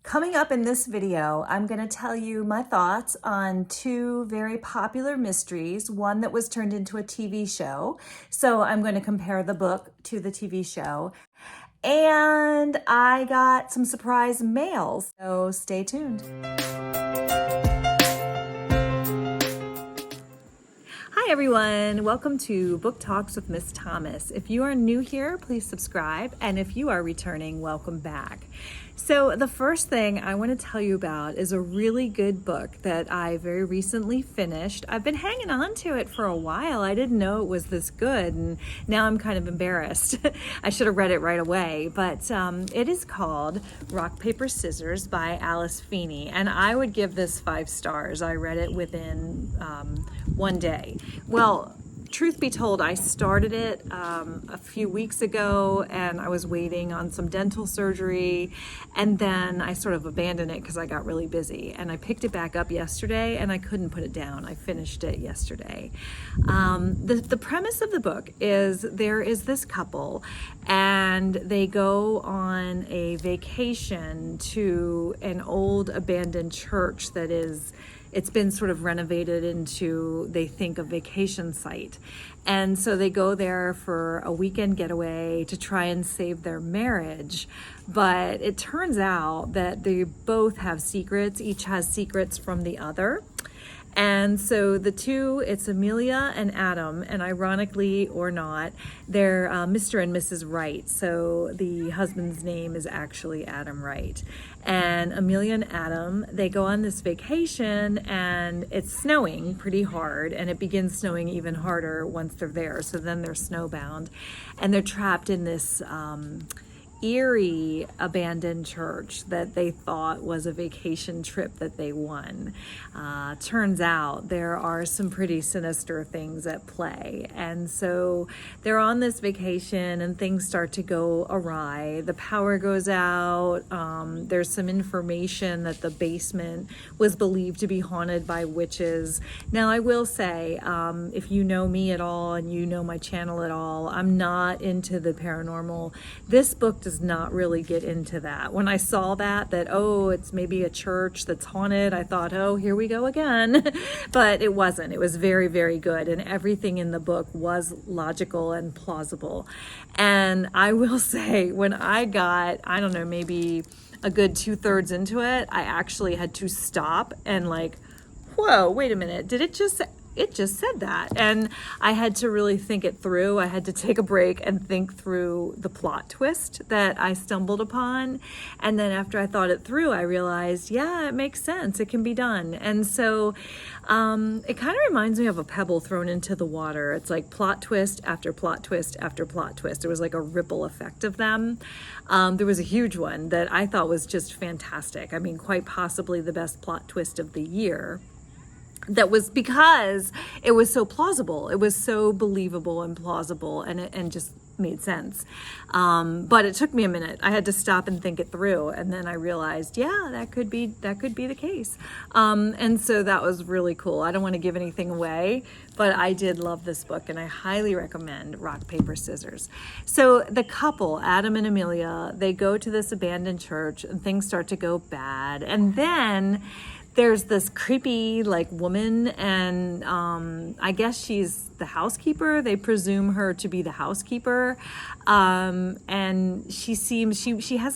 Coming up in this video, I'm going to tell you my thoughts on two very popular mysteries, one that was turned into a TV show. So I'm going to compare the book to the TV show. And I got some surprise mail, so stay tuned. Hi everyone, welcome to Book Talks with Miss Thomas. If you are new here, please subscribe, and if you are returning, welcome back. So the first thing I want to tell you about is a really good book that I very recently finished. I've been hanging on to it for a while. I didn't know it was this good, and now I'm kind of embarrassed. I should have read it right away, but it is called Rock, Paper, Scissors by Alice Feeney, and I would give this 5 stars. I read it within one day. Well, truth be told, I started it a few weeks ago and I was waiting on some dental surgery, and then I sort of abandoned it because I got really busy, and I picked it back up yesterday and I couldn't put it down. I finished it yesterday. The premise of the book is there is this couple and they go on a vacation to an old abandoned church that it's been sort of renovated into, they think, a vacation site. And so they go there for a weekend getaway to try and save their marriage. But it turns out that they both have secrets. Each has secrets from the other. And so the two, it's Amelia and Adam, and ironically or not, they're Mr. and Mrs. Wright. So the husband's name is actually Adam Wright. And Amelia and Adam, they go on this vacation and it's snowing pretty hard, and it begins snowing even harder once they're there. So then they're snowbound and they're trapped in this eerie abandoned church that they thought was a vacation trip that they won. Turns out there are some pretty sinister things at play, and so they're on this vacation and things start to go awry. The power goes out. There's some information that the basement was believed to be haunted by witches. Now I will say, if you know me at all and you know my channel at all, I'm not into the paranormal. This book does not really get into that. When I saw that oh, it's maybe a church that's haunted, I thought, oh, here we go again. But it wasn't. It was very, very good, and everything in the book was logical and plausible. And I will say, when I got, I don't know, maybe a good 2/3 into it, I actually had to stop and whoa, wait a minute, it just said that. And I had to really think it through. I had to take a break and think through the plot twist that I stumbled upon. And then after I thought it through, I realized, yeah, it makes sense. It can be done. And so it kind of reminds me of a pebble thrown into the water. It's like plot twist after plot twist after plot twist. It was like a ripple effect of them. There was a huge one that I thought was just fantastic. I mean, quite possibly the best plot twist of the year. That was because it was so plausible. It was so believable and plausible, and just made sense. But it took me a minute. I had to stop and think it through, and then I realized, yeah, that could be the case. And so that was really cool. I don't want to give anything away, but I did love this book, and I highly recommend Rock, Paper, Scissors. So the couple, Adam and Amelia, they go to this abandoned church, and things start to go bad, and then there's this creepy woman, and I guess she's the housekeeper. They presume her to be the housekeeper, and she has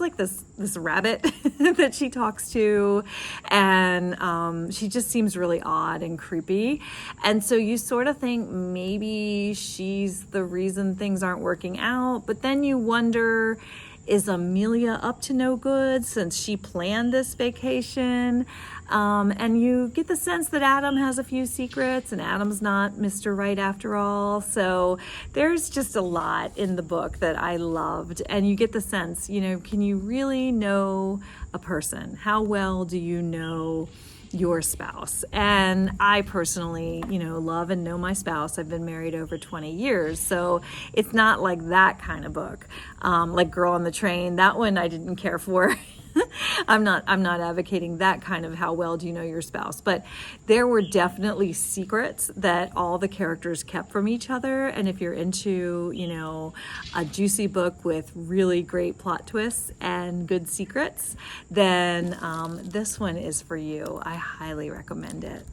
this rabbit that she talks to, and she just seems really odd and creepy. And so you sort of think maybe she's the reason things aren't working out, but then you wonder, is Amelia up to no good since she planned this vacation? And you get the sense that Adam has a few secrets, and Adam's not Mr. Right after all. So there's just a lot in the book that I loved. And you get the sense, can you really know a person? How well do you know your spouse? And I personally, love and know my spouse. I've been married over 20 years. So it's not like that kind of book, like Girl on the Train. That one I didn't care for. I'm not advocating that kind of how well do you know your spouse, but there were definitely secrets that all the characters kept from each other. And if you're into, you know, a juicy book with really great plot twists and good secrets, then this one is for you. I highly recommend it.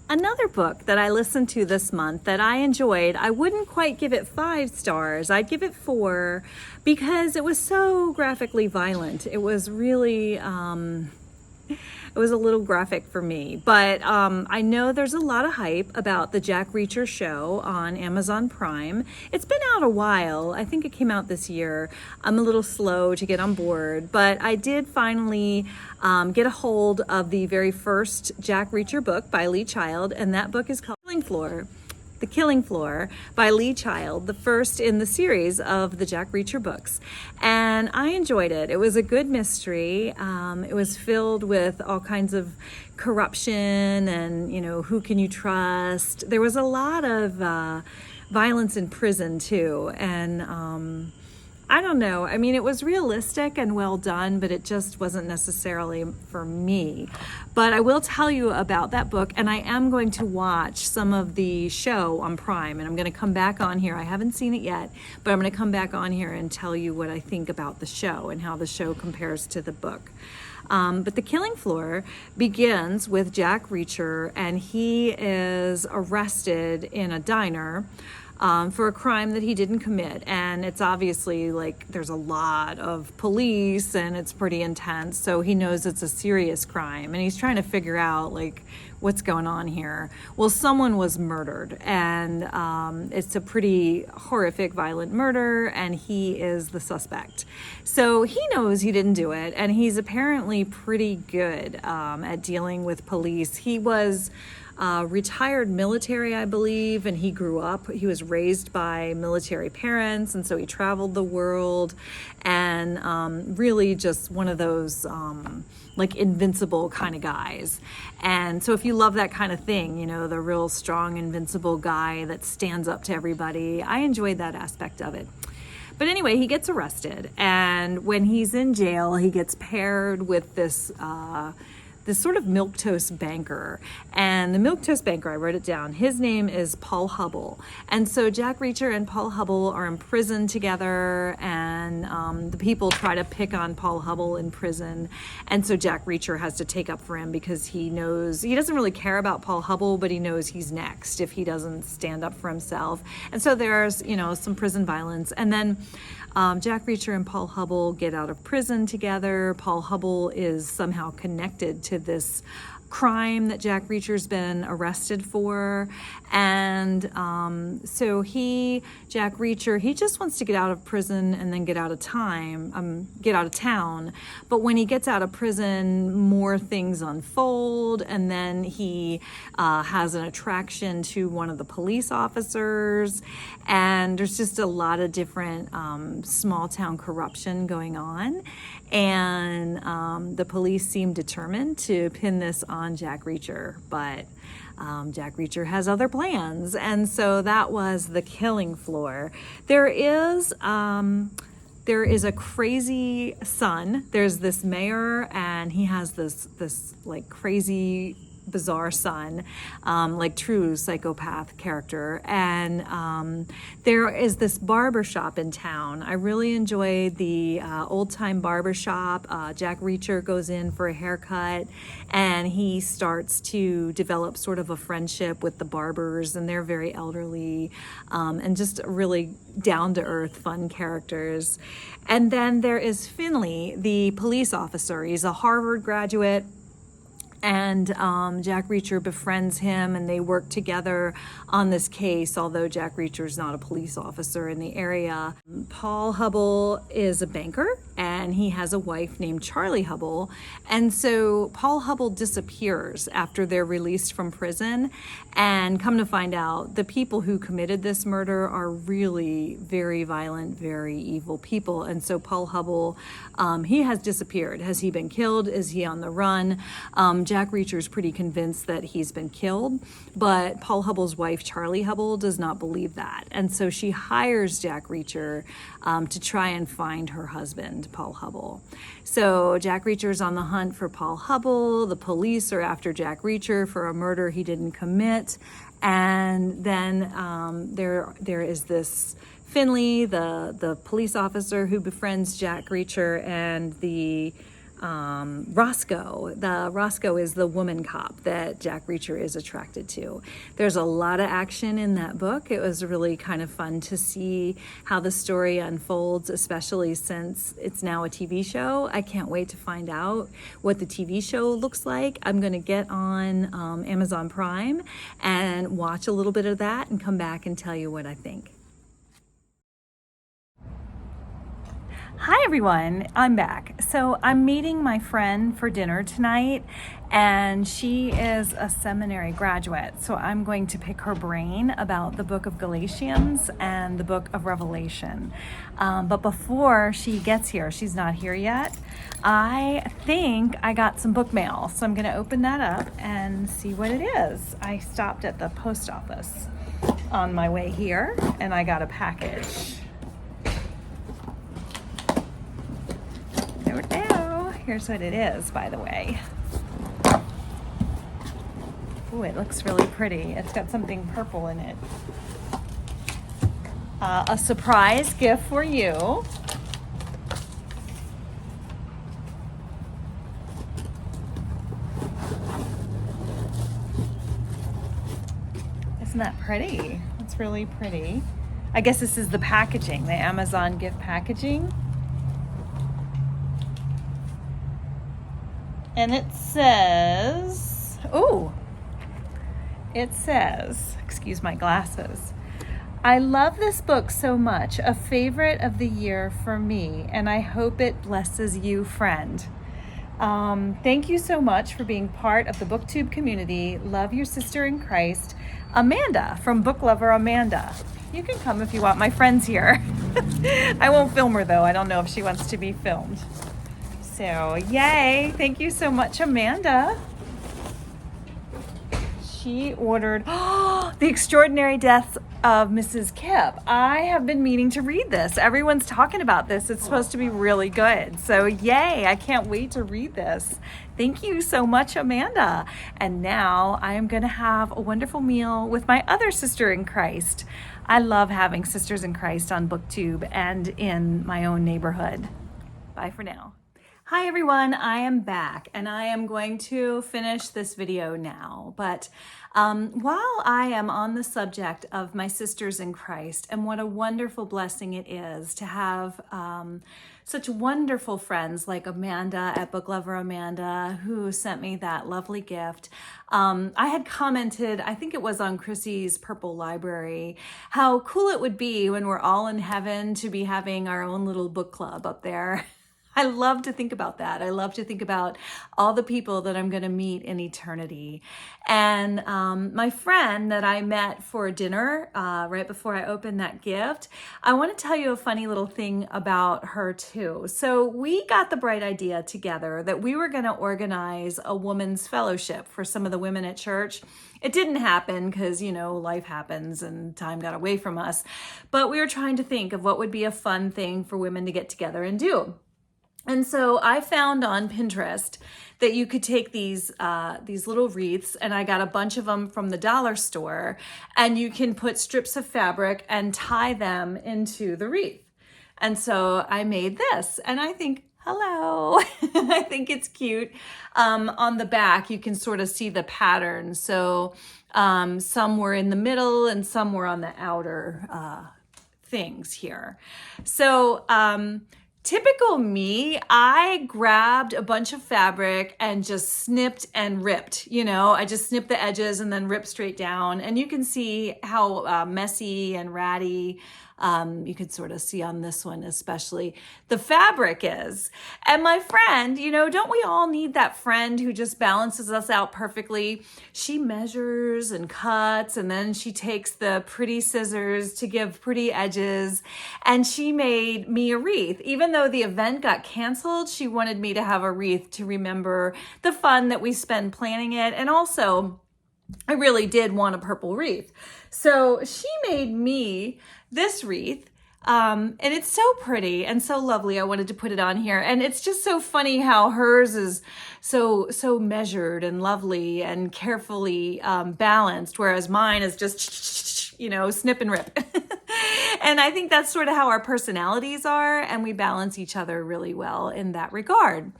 Another book that I listened to this month that I enjoyed, I wouldn't quite give it 5 stars. I'd give it 4 because it was so graphically violent. It was really, it was a little graphic for me. But I know there's a lot of hype about the Jack Reacher show on Amazon Prime. It's been out a while. I think it came out this year. I'm a little slow to get on board, but I did finally get a hold of the very first Jack Reacher book by Lee Child, and that book is called The Killing Floor by Lee Child, the first in the series of the Jack Reacher books. And I enjoyed it. It was a good mystery. It was filled with all kinds of corruption and, you know, who can you trust? There was a lot of violence in prison too. And I don't know. I mean, it was realistic and well done, but it just wasn't necessarily for me. But I will tell you about that book, and I am going to watch some of the show on Prime, and I'm going to come back on here. I haven't seen it yet, but I'm going to come back on here and tell you what I think about the show and how the show compares to the book. But The Killing Floor begins with Jack Reacher, and he is arrested in a diner for a crime that he didn't commit. And it's obviously like there's a lot of police and it's pretty intense. So he knows it's a serious crime and he's trying to figure out like what's going on here. Well, someone was murdered and it's a pretty horrific, violent murder, and he is the suspect. So he knows he didn't do it, and he's apparently pretty good at dealing with police. He was retired military, I believe, and he grew up. He was raised by military parents, and so he traveled the world, and really just one of those like invincible kind of guys. And so if you love that kind of thing, you know, the real strong, invincible guy that stands up to everybody, I enjoyed that aspect of it. But anyway, he gets arrested, and when he's in jail, he gets paired with this sort of milquetoast banker. And the milquetoast banker, I wrote it down, his name is Paul Hubble. And so Jack Reacher and Paul Hubble are in prison together, and the people try to pick on Paul Hubble in prison. And so Jack Reacher has to take up for him because he knows, he doesn't really care about Paul Hubble, but he knows he's next if he doesn't stand up for himself. And so there's, you know, some prison violence. And then Jack Reacher and Paul Hubble get out of prison together. Paul Hubble is somehow connected to this crime that Jack Reacher's been arrested for. And so Jack Reacher, he just wants to get out of prison and then get out of town. But when he gets out of prison, more things unfold. And then he has an attraction to one of the police officers. And there's just a lot of different small town corruption going on. And the police seem determined to pin this on Jack Reacher, but Jack Reacher has other plans. And so that was The Killing Floor. There is a crazy son. There's this mayor, and he has this like crazy, bizarre son, like true psychopath character. And there is this barber shop in town. I really enjoyed the old-time barber shop. Jack Reacher goes in for a haircut, and he starts to develop sort of a friendship with the barbers, and they're very elderly, and just really down-to-earth, fun characters. And then there is Feeney, the police officer. He's a Harvard graduate. And Jack Reacher befriends him, and they work together on this case, although Jack Reacher's not a police officer in the area. Paul Hubble is a banker, and he has a wife named Charlie Hubble. And so Paul Hubble disappears after they're released from prison, and come to find out, the people who committed this murder are really very violent, very evil people. And so Paul Hubble, he has disappeared. Has he been killed? Is he on the run? Jack Reacher is pretty convinced that he's been killed, but Paul Hubble's wife, Charlie Hubble, does not believe that. And so she hires Jack Reacher to try and find her husband, Paul Paul Hubble. So Jack Reacher's on the hunt for Paul Hubble. The police are after Jack Reacher for a murder he didn't commit. And then there is this Finley, the police officer who befriends Jack Reacher, and the Roscoe. The Roscoe is the woman cop that Jack Reacher is attracted to. There's a lot of action in that book. It was really kind of fun to see how the story unfolds, especially since it's now a TV show. I can't wait to find out what the TV show looks like. I'm going to get on Amazon Prime and watch a little bit of that and come back and tell you what I think. Hi everyone, I'm back. So I'm meeting my friend for dinner tonight, and she is a seminary graduate. So I'm going to pick her brain about the book of Galatians and the book of Revelation. But before she gets here, she's not here yet, I think I got some book mail. So I'm gonna open that up and see what it is. I stopped at the post office on my way here and I got a package. Here's what it is, by the way. Ooh, it looks really pretty. It's got something purple in it. A surprise gift for you. Isn't that pretty? It's really pretty. I guess this is the packaging, the Amazon gift packaging. And it says, excuse my glasses, I love this book so much, a favorite of the year for me, and I hope it blesses you, friend. Thank you so much for being part of the BookTube community. Love your sister in Christ, Amanda, from Book Lover Amanda. You can come if you want. My friend's here. I won't film her though. I don't know if she wants to be filmed. So, yay. Thank you so much, Amanda. She ordered The Extraordinary Death of Mrs. Kipp. I have been meaning to read this. Everyone's talking about this. It's supposed to be really good. So, yay. I can't wait to read this. Thank you so much, Amanda. And now I am going to have a wonderful meal with my other sister in Christ. I love having sisters in Christ on BookTube and in my own neighborhood. Bye for now. Hi everyone, I am back and I am going to finish this video now. But while I am on the subject of my sisters in Christ and what a wonderful blessing it is to have such wonderful friends like Amanda at Book Lover Amanda, who sent me that lovely gift. I had commented, I think it was on Chrissy's Purple Library, how cool it would be when we're all in heaven to be having our own little book club up there. I love to think about that. I love to think about all the people that I'm going to meet in eternity. And my friend that I met for dinner right before I opened that gift, I want to tell you a funny little thing about her too. So we got the bright idea together that we were going to organize a women's fellowship for some of the women at church. It didn't happen because, you know, life happens and time got away from us. But we were trying to think of what would be a fun thing for women to get together and do. And so I found on Pinterest that you could take these little wreaths, and I got a bunch of them from the dollar store, and you can put strips of fabric and tie them into the wreath. And so I made this, and I think, hello, I think it's cute. On the back, you can sort of see the pattern. So some were in the middle and some were on the outer things here. So, typical me, I grabbed a bunch of fabric and just snipped and ripped, you know, I just snipped the edges and then ripped straight down. And you can see how messy and ratty, you can sort of see on this one especially, the fabric is. And my friend, you know, don't we all need that friend who just balances us out perfectly? She measures and cuts, and then she takes the pretty scissors to give pretty edges, and she made me a wreath. Even though the event got canceled, she wanted me to have a wreath to remember the fun that we spend planning it. And also, I really did want a purple wreath. So she made me this wreath And it's so pretty and so lovely. I wanted to put it on here. And it's just so funny how hers is so measured and lovely and carefully balanced, whereas mine is just, you know, snip and rip. And I think that's sort of how our personalities are, and we balance each other really well in that regard.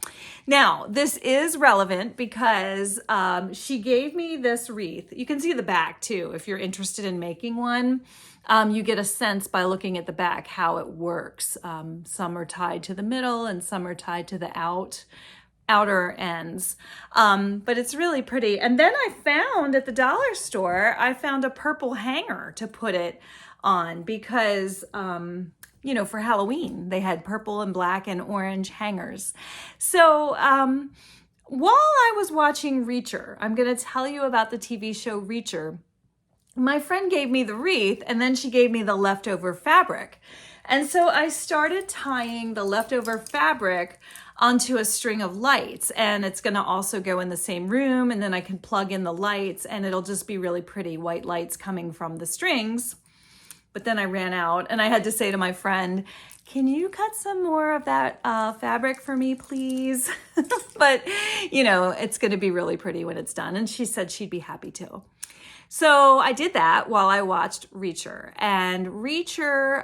Now, this is relevant because she gave me this wreath. You can see the back too if you're interested in making one. You get a sense by looking at the back how it works. Some are tied to the middle and some are tied to the outer ends. But it's really pretty. And then I found at the dollar store, I found a purple hanger to put it on because, you know, for Halloween, they had purple and black and orange hangers. So while I was watching Reacher, I'm going to tell you about the TV show Reacher. My friend gave me the wreath and then she gave me the leftover fabric. And so I started tying the leftover fabric onto a string of lights, and it's going to also go in the same room, and then I can plug in the lights and it'll just be really pretty white lights coming from the strings. But then I ran out and I had to say to my friend, can you cut some more of that fabric for me, please? But, you know, it's going to be really pretty when it's done. And she said she'd be happy to. So I did that while I watched Reacher. And Reacher,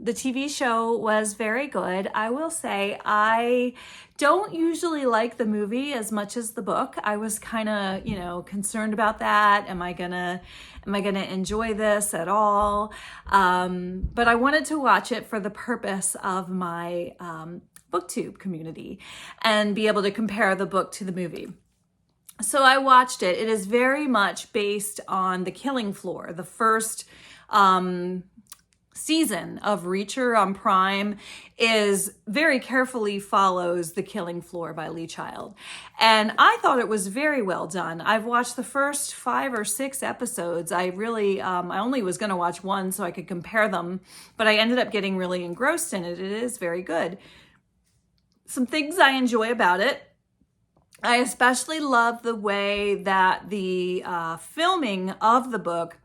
the TV show, was very good. I will say I don't usually like the movie as much as the book. I was kind of, you know, concerned about that. Am I gonna enjoy this at all? But I wanted to watch it for the purpose of my BookTube community and be able to compare the book to the movie. So I watched it. It is very much based on The Killing Floor, the first season of Reacher on Prime is very carefully follows The Killing Floor by Lee Child. And I thought it was very well done. I've watched the first 5 or 6 episodes. I really, I only was going to watch one so I could compare them, but I ended up getting really engrossed in it. It is very good. Some things I enjoy about it. I especially love the way that the filming of the book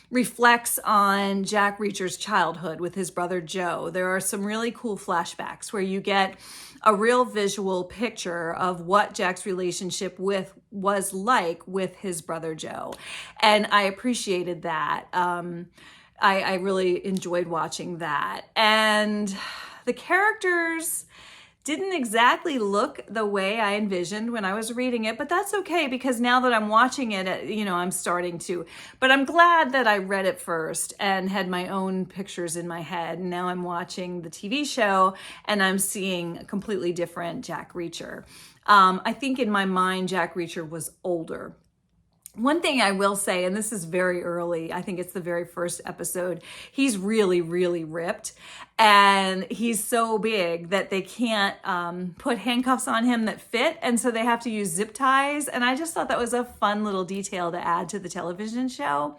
reflects on Jack Reacher's childhood with his brother Joe. There are some really cool flashbacks where you get a real visual picture of what Jack's relationship was like with his brother Joe. And I appreciated that. I really enjoyed watching that. And the characters didn't exactly look the way I envisioned when I was reading it, but that's okay because now that I'm watching it, you know, I'm starting to. But I'm glad that I read it first and had my own pictures in my head. And now I'm watching the TV show and I'm seeing a completely different Jack Reacher. I think in my mind, Jack Reacher was older. One thing I will say, and this is very early, I think it's the very first episode, he's really, really ripped. And he's so big that they can't put handcuffs on him that fit. And so they have to use zip ties. And I just thought that was a fun little detail to add to the television show.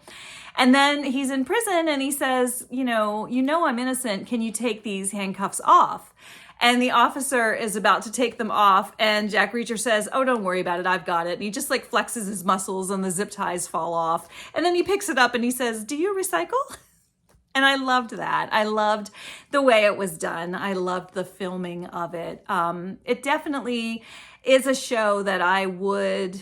And then he's in prison and he says, you know I'm innocent. Can you take these handcuffs off? And the officer is about to take them off and Jack Reacher says, oh, don't worry about it. I've got it. And he just like flexes his muscles and the zip ties fall off. And then he picks it up and he says, do you recycle? And I loved that. I loved the way it was done. I loved the filming of it. It definitely is a show that I would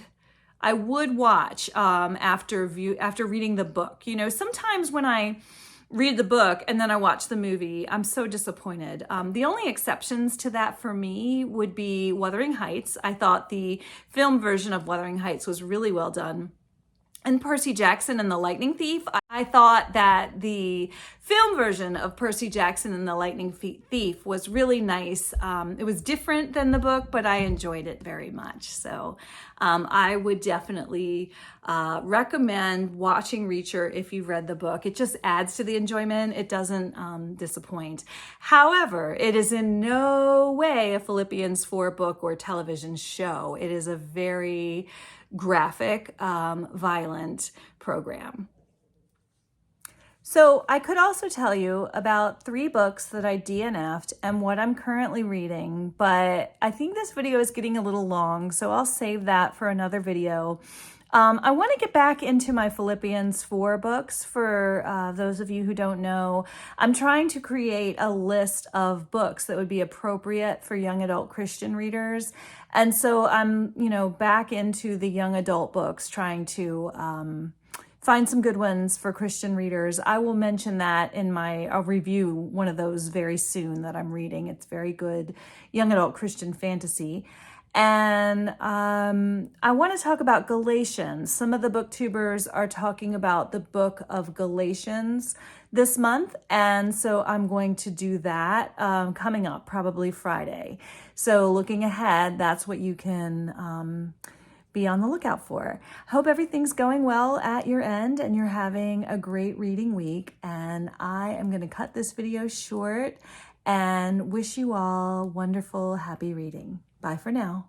watch after reading the book. You know, sometimes when I read the book and then I watch the movie, I'm so disappointed. The only exceptions to that for me would be Wuthering Heights. I thought the film version of Wuthering Heights was really well done. And Percy Jackson and the Lightning Thief, I thought that the film version of Percy Jackson and the Lightning Thief was really nice. It was different than the book, but I enjoyed it very much. So I would definitely recommend watching Reacher if you've read the book. It just adds to the enjoyment. It doesn't disappoint. However, it is in no way a Philippians 4 book or television show. It is a very graphic, violent program. So I could also tell you about 3 books that I DNF'd and what I'm currently reading, but I think this video is getting a little long, so I'll save that for another video. I want to get back into my Philippians 4 books. For those of you who don't know, I'm trying to create a list of books that would be appropriate for young adult Christian readers. And so I'm, back into the young adult books, trying to find some good ones for Christian readers. I will mention that I'll review one of those very soon that I'm reading. It's very good young adult Christian fantasy. And I want to talk about Galatians. Some of the booktubers are talking about the book of Galatians this month. And so I'm going to do that coming up, probably Friday. So looking ahead, that's what you can be on the lookout for. Hope everything's going well at your end and you're having a great reading week. And I am going to cut this video short and wish you all wonderful, happy reading. Bye for now.